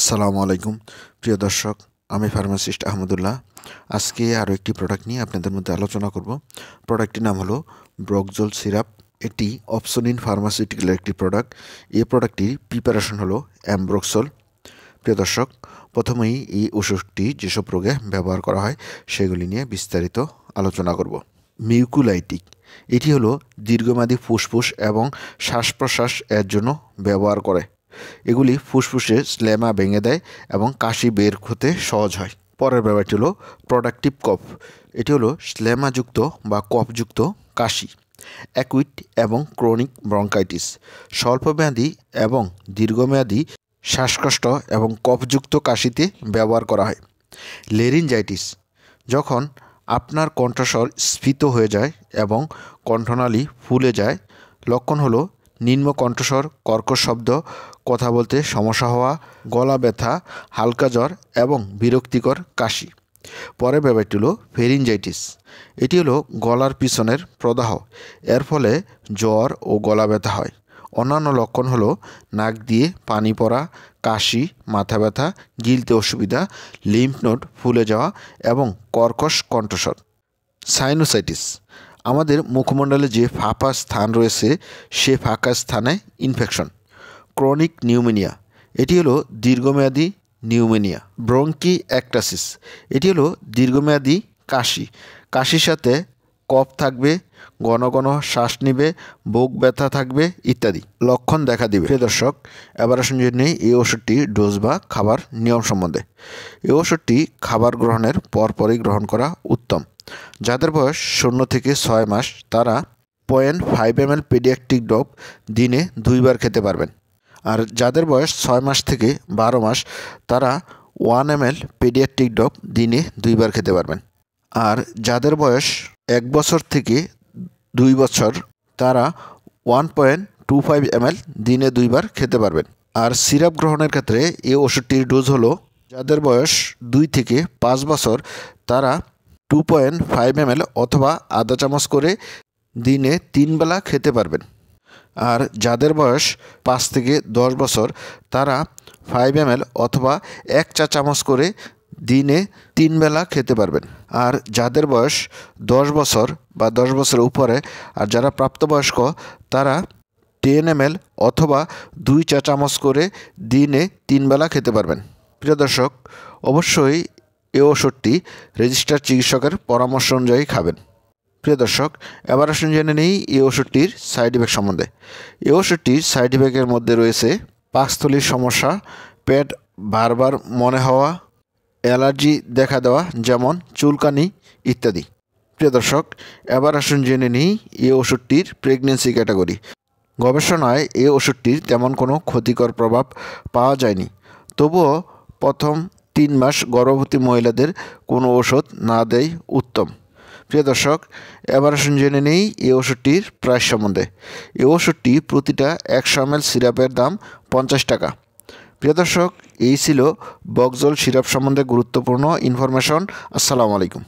আসসালামু আলাইকুম প্রিয় দর্শক, আমি ফার্মাসিস্ট আহমদুল্লাহ। আজকে আরও একটি প্রোডাক্ট নিয়ে আপনাদের মধ্যে আলোচনা করব। প্রোডাক্টটির নাম হলো ব্রকজোল সিরাপ। এটি অপসোনিন ফার্মাসিউটিক্যালের একটি প্রোডাক্ট। এই প্রোডাক্টটির প্রিপারেশন হলো অ্যামব্রোক্সল। প্রিয় দর্শক, প্রথমেই এই ওষুধটি যেসব রোগে ব্যবহার করা হয় সেগুলি নিয়ে বিস্তারিত আলোচনা করব। মিউকুলাইটিক, এটি হলো দীর্ঘমেয়াদী ফুসফুস এবং শ্বাস প্রশ্বাস এর জন্য ব্যবহার করে। এগুলি ফুসফুসে স্লেমা ভেঙে দেয় এবং কাশি বের হতে সহজ হয়। পরের ব্যাপারটি হলো প্রোডাক্টিভ কফ। এটি হলো স্লেমাযুক্ত বা কফযুক্ত কাশি। অ্যাকুইট এবং ক্রনিক ব্রঙ্কাইটিস, স্বল্পমেয়াদী এবং দীর্ঘমেয়াদী শ্বাসকষ্ট এবং কফযুক্ত কাশিতে ব্যবহার করা হয়। লেরিনজাইটিস, যখন আপনার কণ্ঠস্বর স্ফীত হয়ে যায় এবং কণ্ঠনালী ফুলে যায়। লক্ষণ হলো নিম্ন কণ্ঠস্বর, কর্কশ শব্দ, কথা বলতে সমস্যা হওয়া, গলা ব্যথা, হালকা জ্বর এবং বিরক্তিকর কাশি। পরের ব্যাপারটি হলো ফেরিনজাইটিস। এটি হলো গলার পিছনের প্রদাহ, এর ফলে জ্বর ও গলা ব্যথা হয়। অন্যান্য লক্ষণ হলো নাক দিয়ে পানি পড়া, কাশি, মাথা ব্যথা, গিলতে অসুবিধা, লিম্ফ নোড ফুলে যাওয়া এবং কর্কশ কণ্ঠস্বর। সাইনোসাইটিস, আমাদের মুখমণ্ডলে যে ফাঁপা স্থান রয়েছে সে ফাঁকা স্থানে ইনফেকশন। ক্রনিক নিউমোনিয়া, এটি হলো দীর্ঘমেয়াদী নিউমোনিয়া। ব্রঙ্কি অ্যাক্টাসিস, এটি হলো দীর্ঘমেয়াদী কাশি। কাশির সাথে কফ থাকবে, ঘন ঘন শ্বাস নিবে, বুক ব্যথা থাকবে ইত্যাদি লক্ষণ দেখা দিবে। প্রিয় দর্শক, এবার আসুন জেনে নেই এই ওষুধটি ডোজ বা খাবার নিয়ম সম্বন্ধে। এই ওষুধটি খাবার গ্রহণের পরপরই গ্রহণ করা উত্তম। যাদের বয়স 0 থেকে 6 মাস তারা 0.5 ml পেডিয়াট্রিক ডোপ দিনে 2 বার খেতে পারবেন। আর যাদের বয়স 6 মাস থেকে 12 মাস তারা 1 ml পেডিয়াট্রিক ডোপ দিনে 2 বার খেতে পারবেন। আর যাদের বয়স 1 বছর থেকে 2 বছর তারা 1.25 ml দিনে 2 বার খেতে পারবেন। আর সিরাপ গ্রহণের ক্ষেত্রে এই ওষুধটির ডোজ হলো, যাদের বয়স 2 থেকে 5 বছর তারা 2.5 ml অথবা আধা চামচ করে দিনে 3 বেলা খেতে পারবেন। আর যাদের বয়স 5 থেকে 10 বছর তারা 5 ml অথবা 1 চা চামচ করে দিনে 3 বেলা খেতে পারবেন। আর যাদের বয়স 10 বছর বা 10 বছরের উপরে আর যারা প্রাপ্তবয়স্ক তারা 10 ml অথবা 2 চা চামচ করে দিনে 3 বেলা খেতে পারবেন। প্রিয় দর্শক, অবশ্যই এই ওষুধটি রেজিস্টার্ড চিকিৎসকের পরামর্শ অনুযায়ী খাবেন। প্রিয় দর্শক, এবার আসুন জেনে নেই এই ওষুধটির সাইড ইফেক্ট সম্বন্ধে। এই ওষুধটির সাইড ইফেক্টের মধ্যে রয়েছে পাকস্থলীর সমস্যা, পেট বারবার মনে হওয়া, অ্যালার্জি দেখা দেওয়া যেমন চুলকানি ইত্যাদি। প্রিয় দর্শক, এবার আসুন জেনে নিই এই ওষুধটির প্রেগনেন্সি ক্যাটাগরি। গবেষণায় এই ওষুধটির তেমন কোনো ক্ষতিকর প্রভাব পাওয়া যায়নি। তবুও প্রথম 3 মাস গর্ভবতী মহিলাদের কোনো ওষুধ না দেয় উত্তম। প্রিয় দর্শক, এবার আসুন জেনে নেই এই ওষুধটির প্রাইস সম্বন্ধে। এই ওষুধটি প্রতিটা 100 ml সিরাপের দাম 50 টাকা। প্রিয় দর্শক, এই ছিল ব্রকজোল সিরাপ সম্বন্ধে গুরুত্বপূর্ণ ইনফরমেশন। আসসালামু আলাইকুম।